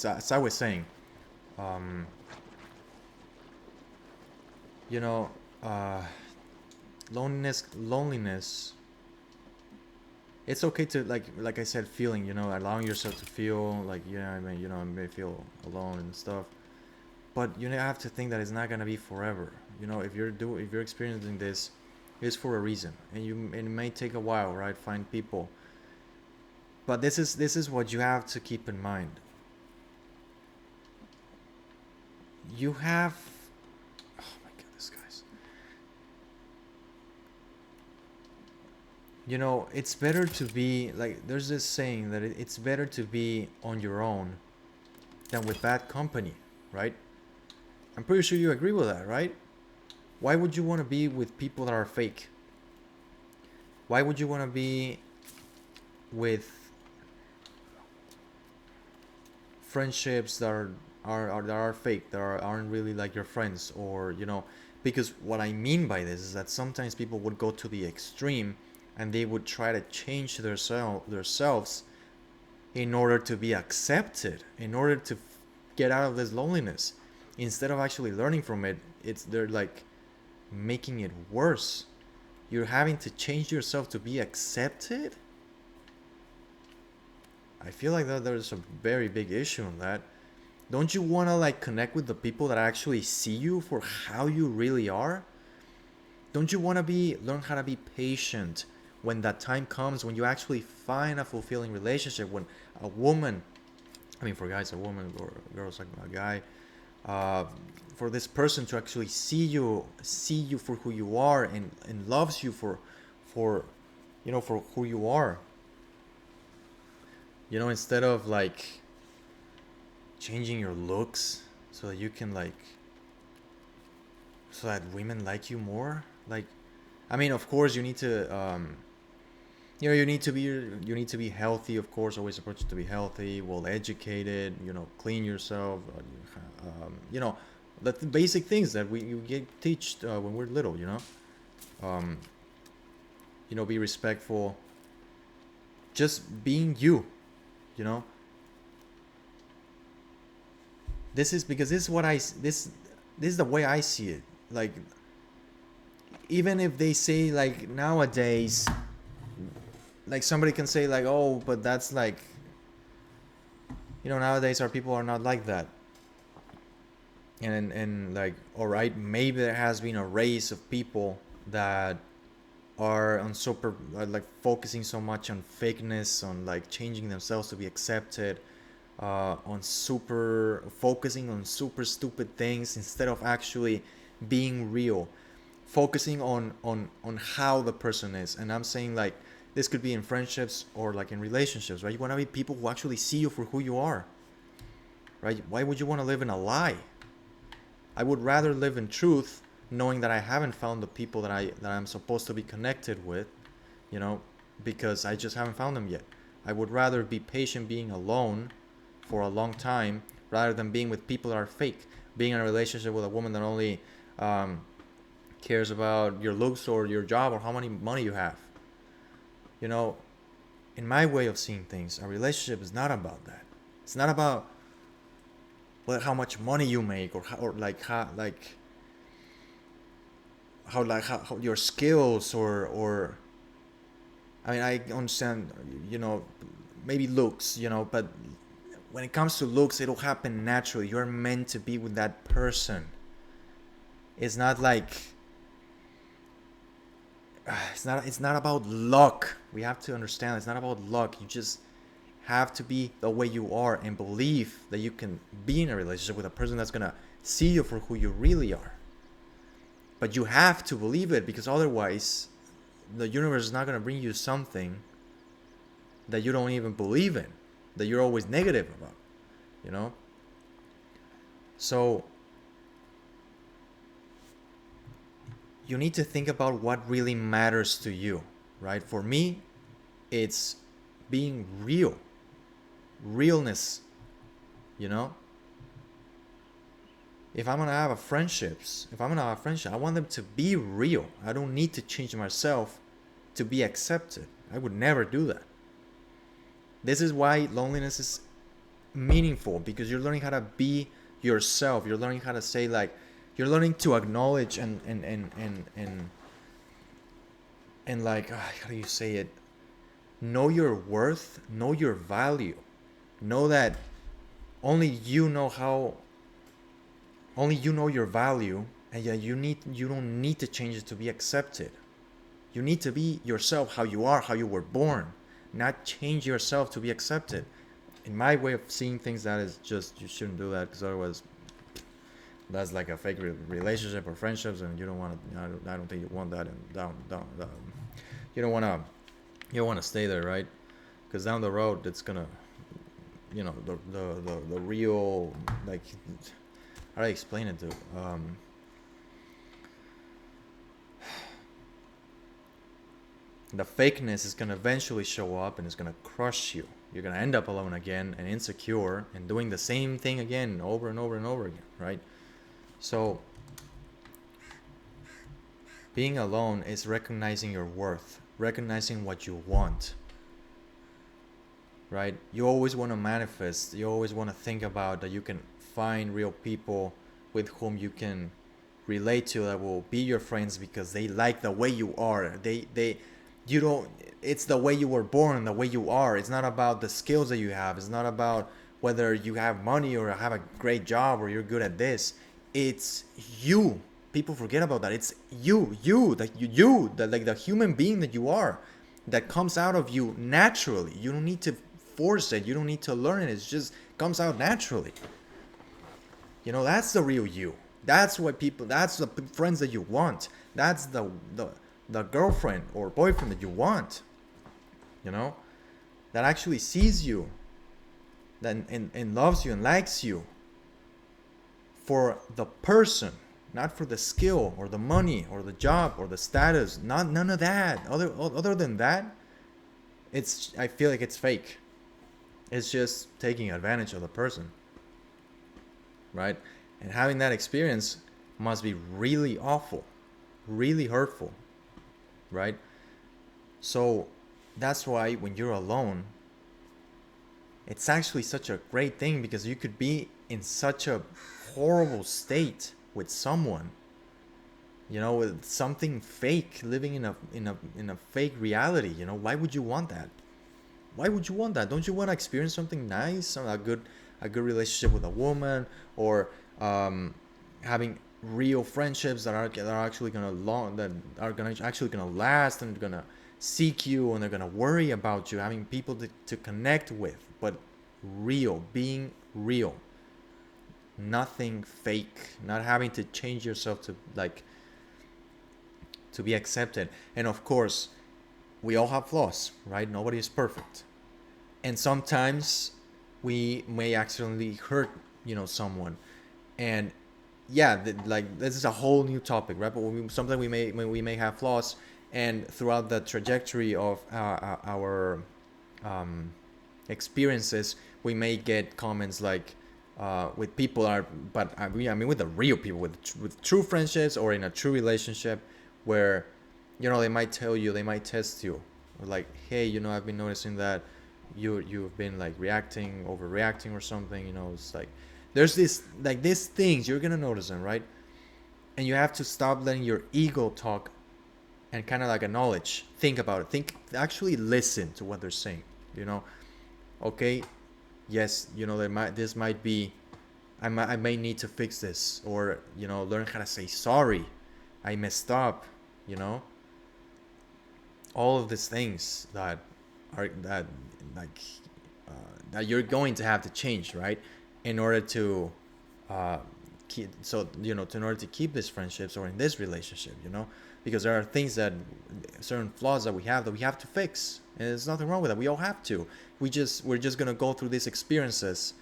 as I was saying, um, you know, uh, loneliness. It's okay to like I said, feeling. Allowing yourself to feel like I mean, I may feel alone and stuff. But you have to think that it's not gonna be forever. If you're experiencing this, it's for a reason, and it may take a while, right? Find people, but this is what you have to keep in mind. You have, oh my goodness, guys. It's better to be like. There's this saying that it's better to be on your own than with bad company, right? I'm pretty sure you agree with that, right? Why would you want to be with people that are fake? Why would you want to be with friendships that are fake, aren't really like your friends, or because what I mean by this is that sometimes people would go to the extreme and they would try to change themselves in order to be accepted, in order to get out of this loneliness, instead of actually learning from it. They're like making it worse. You're having to change yourself to be accepted. I feel like that there's a very big issue in that. Don't you want to like connect with the people that actually see you for how you really are? Don't you want to learn how to be patient when that time comes, when you actually find a fulfilling relationship, when a woman, I mean for guys a woman, or girls like a guy, uh, for this person to actually see you for who you are, and loves you for for who you are, instead of like changing your looks so that you can like so that women like you more. Like, I mean, of course you need to you need to be healthy, of course. Always approach it to be healthy, well educated, clean yourself, the basic things that we you get teach when we're little. um be respectful, just being you. you know this is because this is what I this is the way I see it. Like, even if they say like nowadays, like somebody can say like, oh, but that's like, nowadays our people are not like that. And like, all right, maybe there has been a race of people that are on super like focusing so much on fakeness, on like changing themselves to be accepted, on super focusing on super stupid things instead of actually being real, focusing on how the person is. And I'm saying like, this could be in friendships or like in relationships, right? You want to be people who actually see you for who you are, right? Why would you want to live in a lie? I would rather live in truth, knowing that I haven't found the people that I'm supposed to be connected with, you know, because I just haven't found them yet. I would rather be patient being alone for a long time rather than being with people that are fake. Being in a relationship with a woman that only um, cares about your looks or your job or how many money you have. You know, in my way of seeing things, a relationship is not about that. It's not about how much money you make, or like how your skills, or I mean, I understand, maybe looks, but when it comes to looks, it'll happen naturally. You're meant to be with that person. It's not like it's not about luck. We have to understand it's not about luck. You just have to be the way you are and believe that you can be in a relationship with a person that's gonna see you for who you really are. But you have to believe it, because otherwise the universe is not gonna bring you something that you don't even believe in, that you're always negative about, you know? So you need to think about what really matters to you, right? For me, it's being real, realness, you know? If I'm gonna have a friendships, if I'm gonna have a friendship, I want them to be real. I don't need to change myself to be accepted. I would never do that. This is why loneliness is meaningful because you're learning how to be yourself. You're learning how to say, like, you're learning to acknowledge and like, how do you say it, know your worth, know your value, know that only you know how, only you know your value, and yeah, you don't need to change it to be accepted. You need to be yourself, how you are, how you were born, not change yourself to be accepted. In my way of seeing things, that is just, you shouldn't do that, because otherwise that's like a fake relationship or friendships, and you don't want to. I don't think you want that. And down you don't want to, you don't want to stay there, right? Because down the road, it's gonna, the real, like, how do I explain it to? The fakeness is gonna eventually show up, and it's gonna crush you. You're gonna end up alone again and insecure and doing the same thing again over and over and over again, right? So being alone is recognizing your worth, recognizing what you want, right? You always want to manifest, you always want to think about that you can find real people with whom you can relate to, that will be your friends because they like the way you are. You don't, it's the way you were born, the way you are. It's not about the skills that you have. It's not about whether you have money or have a great job or you're good at this. It's you. People forget about that. It's like the human being that you are, that comes out of you naturally. You don't need to force it. You don't need to learn it. It just comes out naturally. That's the real you. That's what people, that's the friends that you want. That's the girlfriend or boyfriend that you want. That actually sees you, that and loves you and likes you for the person, not for the skill or the money or the job or the status. None of that. Other than that, I feel like it's fake. It's just taking advantage of the person, right? And having that experience must be really awful, really hurtful, right? So that's why when you're alone, it's actually such a great thing, because you could be in such a horrible state with someone, with something fake, living in a fake reality. Why would you want that? Why would you want that? Don't you want to experience something nice, a good relationship with a woman, or having real friendships that are actually actually gonna last, and they're gonna seek you, and they're gonna worry about you, having people to connect with, but real, being real, nothing fake, not having to change yourself to be accepted. And of course, we all have flaws, right? Nobody is perfect, and sometimes we may accidentally hurt someone. And yeah, this is a whole new topic, right? But sometimes we may have flaws, and throughout the trajectory of our experiences, we may get comments like, with people with the real people, with true friendships or in a true relationship, where they might tell you, they might test you, like, hey, I've been noticing that you've been like overreacting or something. It's like there's these things, you're gonna notice them, right? And you have to stop letting your ego talk, and kind of like acknowledge, think about it, actually listen to what they're saying. Okay, yes, this might be, I may need to fix this, or learn how to say sorry, I messed up. All of these things that you're going to have to change, right? In order to in order to keep these friendships or in this relationship, because there are things certain flaws that we have to fix, and there's nothing wrong with that. We all have to. We're just gonna go through these experiences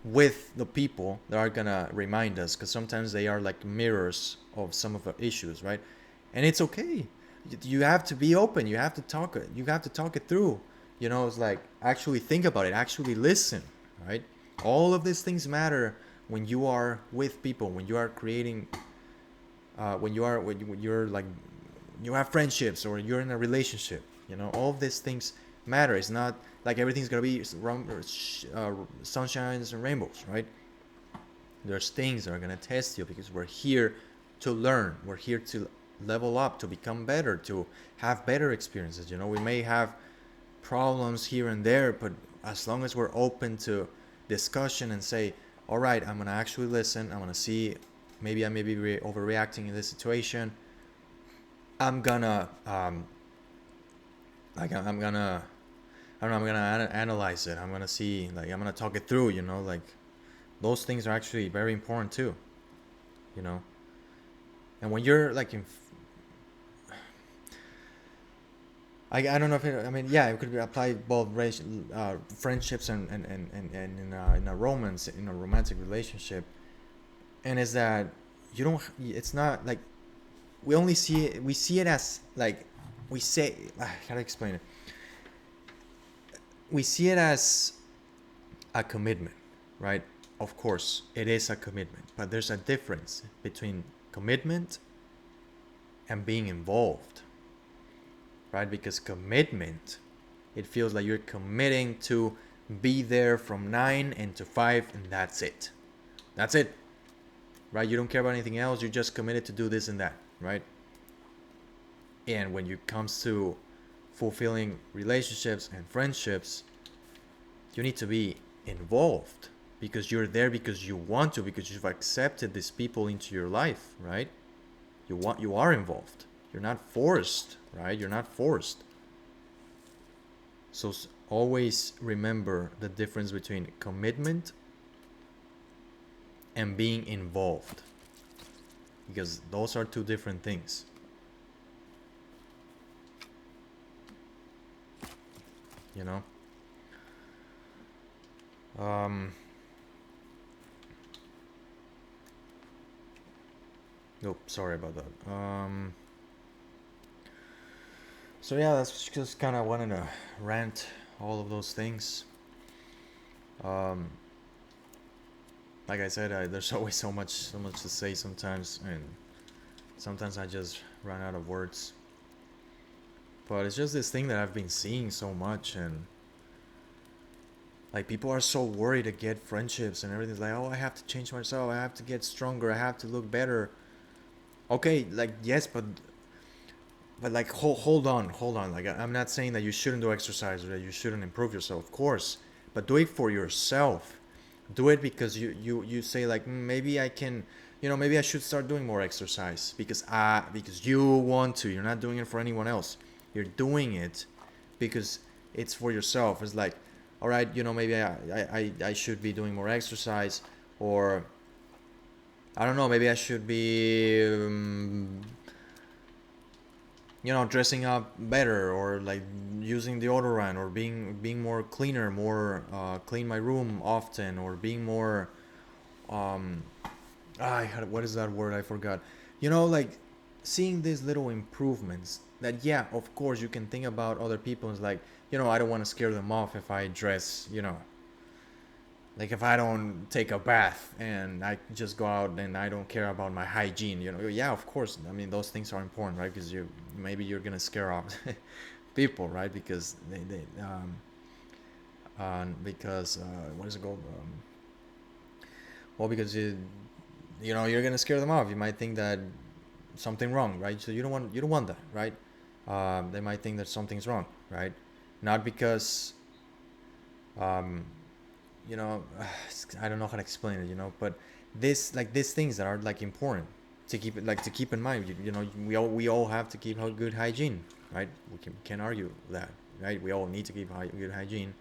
with the people that are gonna remind us, because sometimes they are like mirrors of some of our issues, right? And it's okay. You have to be open. You have to talk it. You have to talk it through. It's like, actually think about it. Actually listen, right? All of these things matter when you are with people, when you are creating, when you're like, you have friendships or you're in a relationship. All of these things matter. It's not like everything's gonna be sunshines and rainbows, right? There's things that are gonna test you because we're here to learn. We're here to level up, to become better, to have better experiences. You know, we may have problems here and there, but as long as we're open to discussion and say, all right, I'm gonna actually listen. I'm gonna see, maybe I may be overreacting in this situation. I'm gonna I'm gonna I don't know, I'm gonna analyze it. I'm gonna see, like, I'm gonna talk it through. You know, like, those things are actually very important too. You know, and when you're like in, I don't know if it, I mean, yeah, it could be applied both friendships and in a romance, in a romantic relationship. And is that you don't, it's not like, we see it as like, we say, how to explain it, we see it as a commitment, right? Of course it is a commitment, but there's a difference between commitment and being involved, right? Because commitment, it feels like you're committing to be there from 9 and to 5, and that's it. That's it, right? You don't care about anything else. You're just committed to do this and that, right? And when it comes to fulfilling relationships and friendships, you need to be involved because you're there because you want to, because you've accepted these people into your life, right? You are involved. You're not forced, right? You're not forced. So always remember the difference between commitment and being involved, because those are two different things. You know? Oh, sorry about that. So yeah, that's just kind of wanted to rant all of those things. Um, like I said, there's always so much to say sometimes, and sometimes I just run out of words. But it's just this thing that I've been seeing so much, and like, people are so worried to get friendships and everything's like, oh, I have to change myself, I have to get stronger, I have to look better. Okay, like, yes, but like, hold on. Like, I'm not saying that you shouldn't do exercise or that you shouldn't improve yourself, of course, but do it for yourself. Do it because you say, like, maybe I can, maybe I should start doing more exercise because you want to. You're not doing it for anyone else. You're doing it because it's for yourself. It's like, all right, maybe I should be doing more exercise, or I don't know, maybe I should be dressing up better, or like using deodorant, or being more cleaner, more clean my room often, or being more what is that word, I forgot. Like, seeing these little improvements that, yeah, of course you can think about other people. It's like, I don't want to scare them off if I dress, like, if I don't take a bath and I just go out and I don't care about my hygiene, yeah, of course. I mean, those things are important, right? Because maybe you're gonna scare off people, right? Because because what is it called? Well, because you're gonna scare them off. You might think that something wrong, right? So you don't want that, right? They might think that something's wrong, right? Not because I don't know how to explain it, but these things that are like important to keep in mind. We all have to keep good hygiene, right? Can't argue that, right? We all need to keep good hygiene.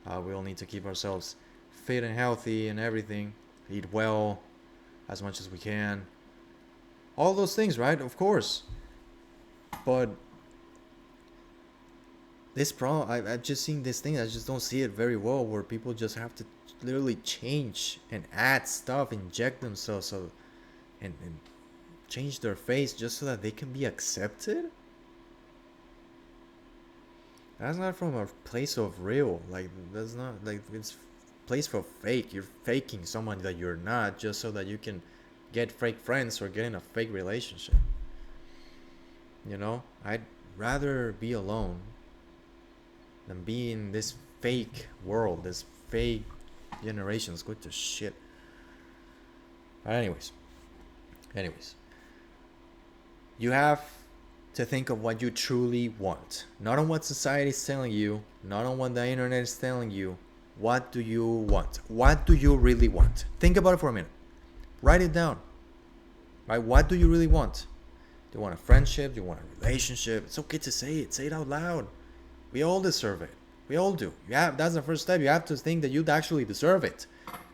We all need to keep ourselves fit and healthy and everything. Eat well as much as we can. All those things, right? Of course. But this problem, I've just seen this thing. I just don't see it very well, where people just have to literally change and add stuff, inject themselves, and change their face just so that they can be accepted. That's not from a place of real. Like, that's not, like, it's place for fake. You're faking someone that you're not just so that you can get fake friends or get in a fake relationship. I'd rather be alone than be in this fake world, this fake generation. Let's go to shit. But anyways, you have to think of what you truly want, not on what society is telling you, not on what the internet is telling you. What do you want? What do you really want? Think about it for a minute. Write it down. Right? What do you really want? Do you want a friendship? Do you want a relationship? It's okay to say it. Say it out loud. We all deserve it. We all do. That's the first step. You have to think that you actually deserve it.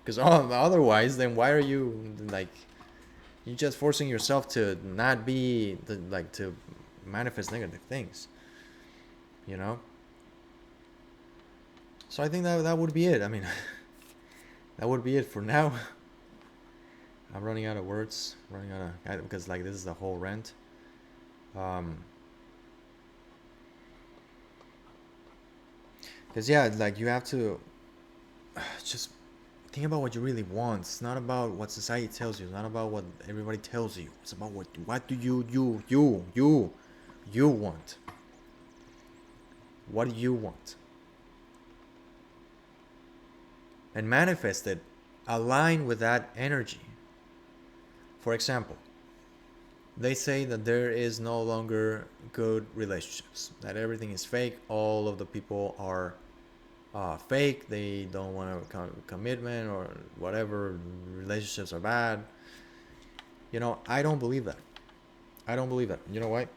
Because otherwise, then why are you like, you're just forcing yourself to not be like to manifest negative things, you know? So I think that would be it. I mean, that would be it for now. I'm running out of words, because like this is the whole rant. Because yeah, like you have to just think about what you really want. It's not about what society tells you. It's not about what everybody tells you. It's about what do you want. What do you want? And manifest it. Align with that energy. For example, they say that there is no longer good relationships, that everything is fake, all of the people are fake, they don't want a commitment or whatever, relationships are bad. You know, I don't believe that. You know why?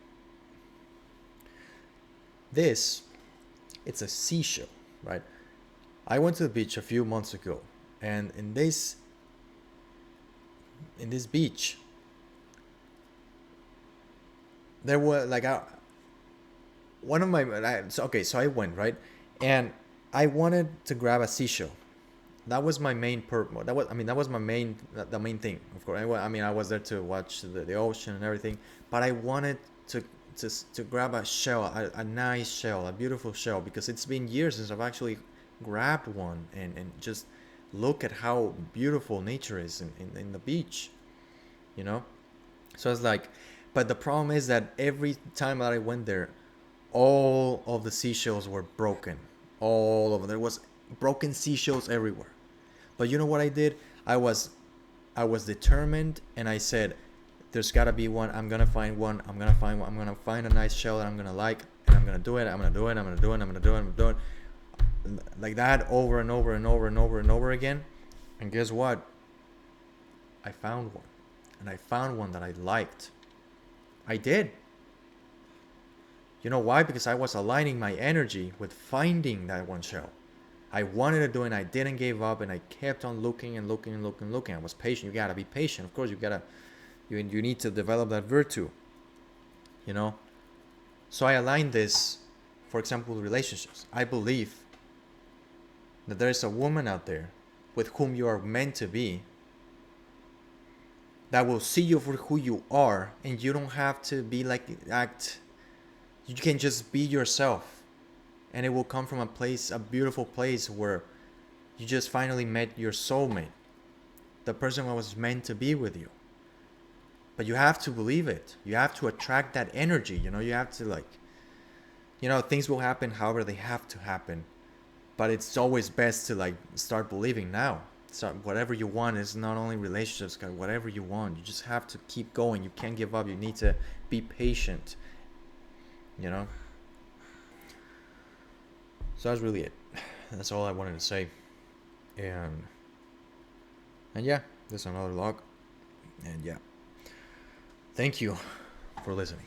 It's a seashell, right? I went to the beach a few months ago, and in this beach, there was like one of my so I went, right, and I wanted to grab a seashell. That was my main purpose. That was the main thing. Of course, I was there to watch the ocean and everything, but I wanted to grab a shell, a nice shell, a beautiful shell, because it's been years since I've actually grabbed one and just look at how beautiful nature is in the beach, you know? So it's like, but the problem is that every time that I went there, all of the seashells were broken. All of them. There was broken seashells everywhere. But you know what I did? I was determined, and I said, there's gotta be one. I'm gonna find one. I'm gonna find a nice shell that I'm gonna like, and I'm gonna do it. I'm gonna do it. Like that over and over and over and over and over again. And guess what? I found one. And I found one that I liked. I did. You know why? Because I was aligning my energy with finding that one shell. I wanted to do it, and I didn't give up, and I kept on looking and looking and looking and looking. I was patient. You gotta be patient. Of course, you need to develop that virtue. You know? So I aligned this, for example, with relationships. I believe that there is a woman out there with whom you are meant to be, that will see you for who you are, and you don't have to be like act. You can just be yourself, and it will come from a beautiful place where you just finally met your soulmate, the person who was meant to be with you. But you have to believe it. You have to attract that energy. You know, you have to things will happen however they have to happen. But it's always best to start believing now. So whatever you want is not only relationships, whatever you want. You just have to keep going. You can't give up. You need to be patient. You know? So that's really it. That's all I wanted to say. And yeah, this is another log. And yeah. Thank you for listening.